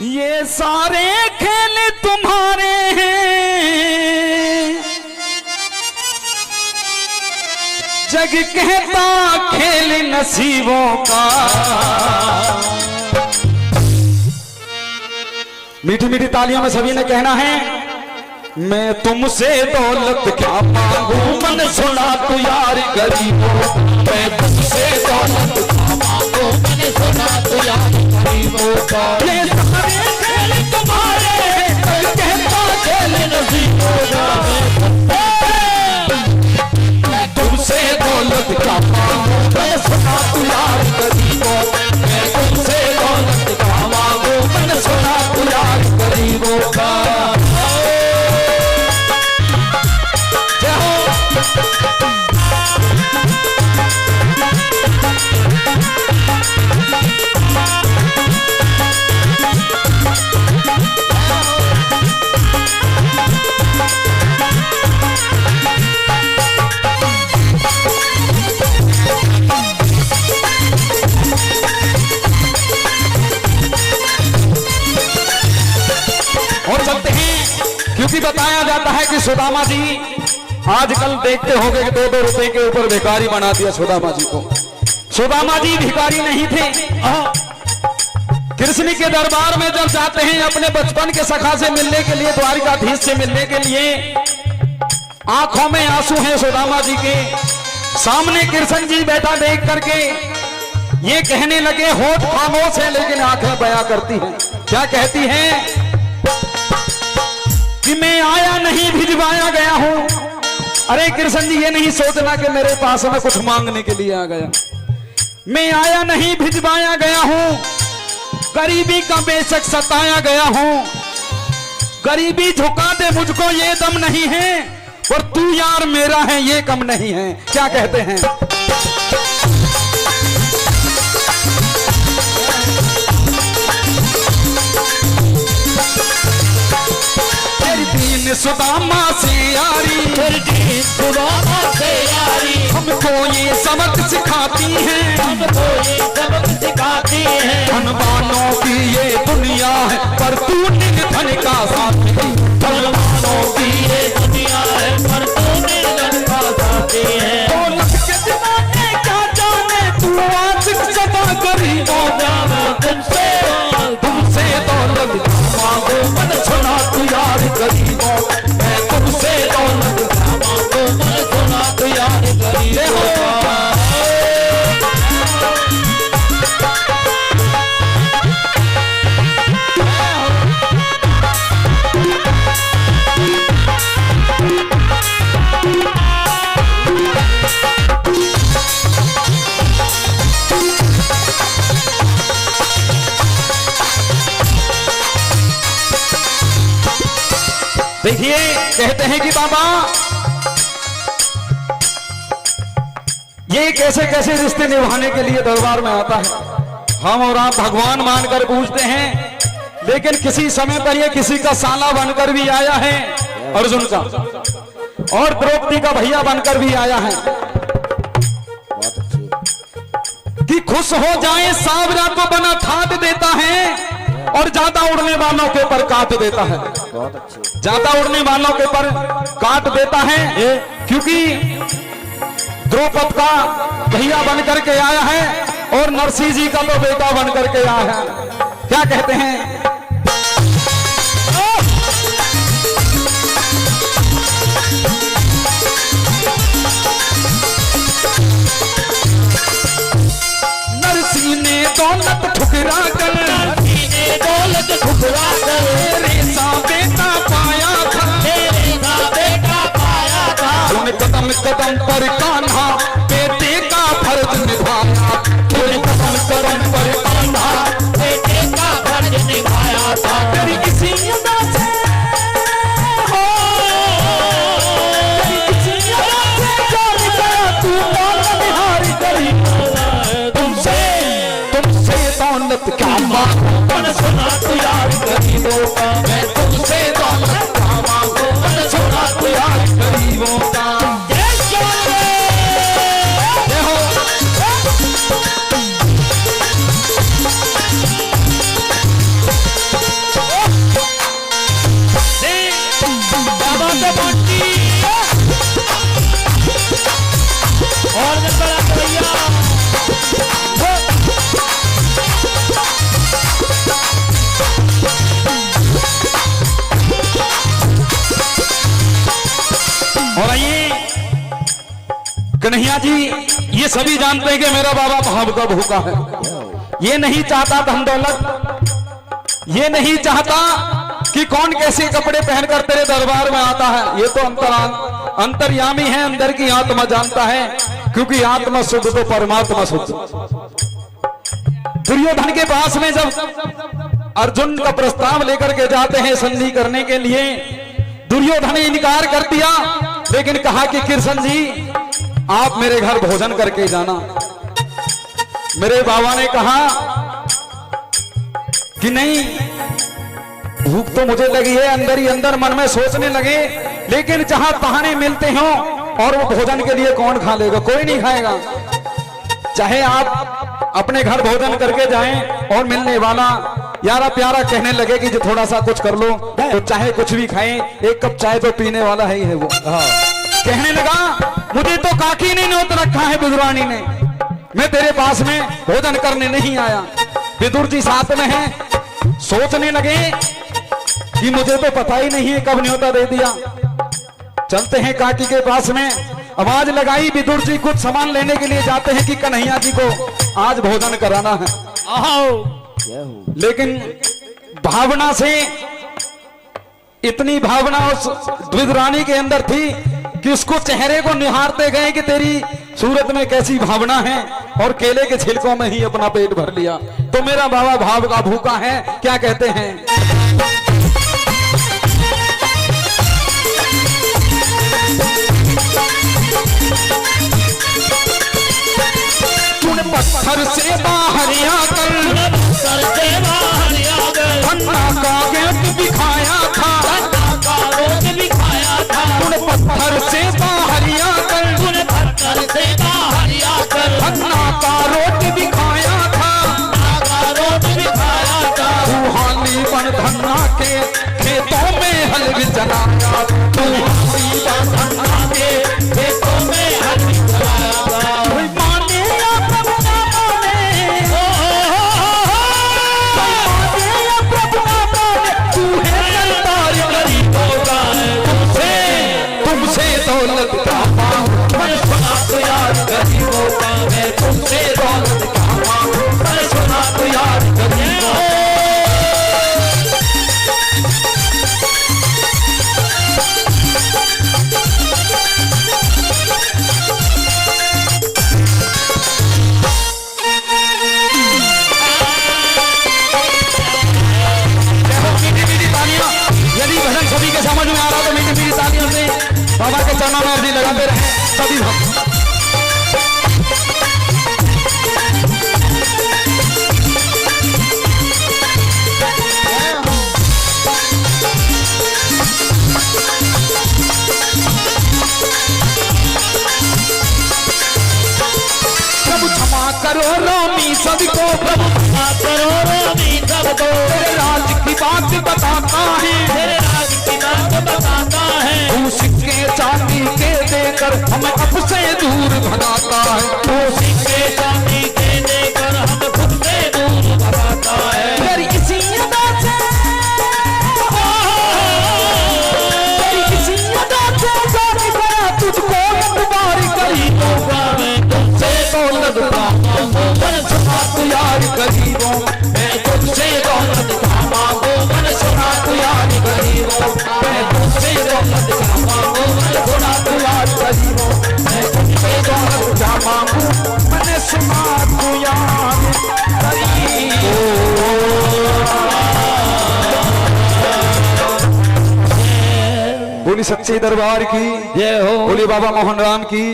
ये सारे खेल तुम्हारे हैं, जग कहता खेल नसीबों का। मीठी मीठी तालियों में सभी ने कहना है, मैं तुमसे दौलत क्या मांगू मन सुना तू यार गरीबों। मैं तुमसे दौलत क्या मांगू मन सुना तू यार गरीबों का। ये सारे खेल तुम्हारे कहता खेल नसीबों का। मैं तुमसे दौलत क्या मांगू मन सुना तू यार गरीबों। मैं तुमसे दौलत क्या मांगू मन सुना तू यार गरीबों का। और चलते हैं, क्योंकि बताया जाता है कि सुदामा जी आजकल देखते होंगे कि 2-2 रुपए के ऊपर भिखारी बना दिया सुदामा जी को। सुदामा जी भिखारी नहीं थे। कृष्ण के दरबार में जब जाते हैं अपने बचपन के सखा से मिलने के लिए, द्वारिकाधीश से मिलने के लिए, आंखों में आंसू हैं सुदामा जी के। सामने कृष्ण जी बैठा देख करके ये कहने लगे, होठ खामोश है लेकिन आंखें बयां करती हैं। क्या कहती हैं कि मैं आया नहीं भिजवाया गया हूं। अरे कृष्ण जी ये नहीं सोचना कि मेरे पास में कुछ मांगने के लिए आ गया। मैं आया नहीं भिजवाया गया हूं, गरीबी का बेशक सताया गया हूं। गरीबी झुका दे मुझको ये दम नहीं है, और तू यार मेरा है ये कम नहीं है। क्या कहते हैं, सुदामा से यारी, सुदामा से यारी हमको ये सबक सिखाती है, हमको ये सबक सिखाती है। धनवानों की ये दुनिया है पर तू निर्धन का साथ दी। धनवानों की ये दुनिया है पर तू निर्धन का साथी है। दौलत के दीवाने क्या जाने तू आशिक सदा गरीबों जाने। तुमसे दौलत मांगो मन सुना तू यार गरीबों। मैं तुमसे दौलत मांगो मन सुना तू यार गरीबों। देखिए कहते हैं कि बाबा ये कैसे कैसे रिश्ते निभाने के लिए दरबार में आता है। हम और आप भगवान मानकर पूछते हैं, लेकिन किसी समय पर ये किसी का साला बनकर भी आया है, अर्जुन का, और द्रौपदी का भैया बनकर भी आया है। कि खुश हो जाए सावरा तो बना ठाट देता है, और ज्यादा उड़ने वालों के पर काट देता है। ज्यादा उड़ने वालों के पर काट देता है, क्योंकि द्रौपद का भैया बनकर के आया है और नरसिंह जी का तो बेटा बनकर के आया है। क्या कहते हैं, नरसिंह ने दौलत ठुकरा कर, दौलत ठुकरा कर रेसा बेटा पाया था, रेसा बेटा पाया था। उन कदम कदम पर कान्हा बेटे का फर्ज निभाया। उन कदम कदम पर कान्हा बेटे का फर्ज निभाया था। तेरी किसी अदा से हो, तेरी किसी अदा से जान गया तू दौलत निहारी गरीब। तुमसे दौलत क्या मांगो मन सुना तू यार गरीबों का। मैं तुमसे दौलत क्या मांगो मन सुना तू यार गरीबों का। कन्हैया जी ये सभी जानते हैं कि मेरा बाबा भाव का भूखा है। ये नहीं चाहता धन दौलत, ये नहीं चाहता कि कौन कैसे कपड़े पहनकर तेरे दरबार में आता है। ये तो अंतर्यामी है, अंदर की आत्मा जानता है, क्योंकि आत्मा शुद्ध तो परमात्मा शुद्ध। दुर्योधन के पास में जब अर्जुन का प्रस्ताव लेकर के जाते हैं संधि करने के लिए, दुर्योधन ने इनकार कर दिया, लेकिन कहा कि कृष्ण जी आप मेरे घर भोजन करके जाना। मेरे बाबा ने कहा कि नहीं, भूख तो मुझे लगी है, अंदर ही अंदर मन में सोचने लगे, लेकिन जहां बहाने मिलते हो और वो भोजन के लिए कौन खा लेगा, कोई नहीं खाएगा। चाहे आप अपने घर भोजन करके जाएं और मिलने वाला यारा प्यारा कहने लगे कि जो थोड़ा सा कुछ कर लो, तो चाहे कुछ भी खाएं, एक कप चाय तो पीने वाला है ही है वो। कहने लगा मुझे तो काकी ने नोट रखा है बुजुर्गानी ने, मैं तेरे पास में भोजन करने नहीं आया। विदुर जी साथ में है, सोचने लगे कि मुझे तो पता ही नहीं है कब न्योता दे दिया। चलते हैं काकी के पास में, आवाज लगाई, विदुर जी कुछ सामान लेने के लिए जाते हैं कि कन्हैया जी को आज भोजन कराना है। लेकिन भावना से, इतनी भावना उस विदुरानी के अंदर थी कि उसको चेहरे को निहारते गए कि तेरी सूरत में कैसी भावना है, और केले के छिलकों में ही अपना पेट भर लिया। तो मेरा बाबा भाव का भूखा है, क्या कहते हैं, तूने पत्थर से बाहर आकर धन्ना का गेट दिखाया था, तूने पत्थर से बाहर आकर धन्ना का रोट दिखाया था, रूहानी बन धन्ना के खेतों में हल भी चलाया, रूहानी बन धन्ना के खेतों में हल भी चलाया। तुमसे दौलत का मांगू मैं सुना तो यार गरीबों का, मैं तुमसे दौलत का मांगू मैं सुना तो यार गरीबों का। यदि भजन सभी के समझ में आ रहा तो मीठी मीठी तालियों से बाबा के चरणों में अर्जी लगाते रहे सभी भक्त। प्रभु क्षमा करो रोमी सबको, प्रभु क्षमा करो रोमी सबको, तेरे राज की बात बताता है, तेरे राज की बात बताता है, तू सिक्के चांदी के देकर हमें अब से दूर भगाता है, तू सिक्के चांदी के देकर हमें खुद से दूर भगाता है। तेरी किसी अदा से, तेरी किसी अदा से जाने गया तुझको तुम्हारी गरीबों का, मैं तुझसे दौलत का मांगू मन सुना तू यार गरीबों, मैं तुझसे दौलत का मांगू मन सुना तू यार गरीबों, मैं तुझसे दौलत का मांगू मन सुना तू यार गरीबों, मैं तुझसे दौलत का मांगू मैंने सुना तू यार गरीबों। बोली सच्चे दरबार की जय हो, बोली बाबा मोहन राम की।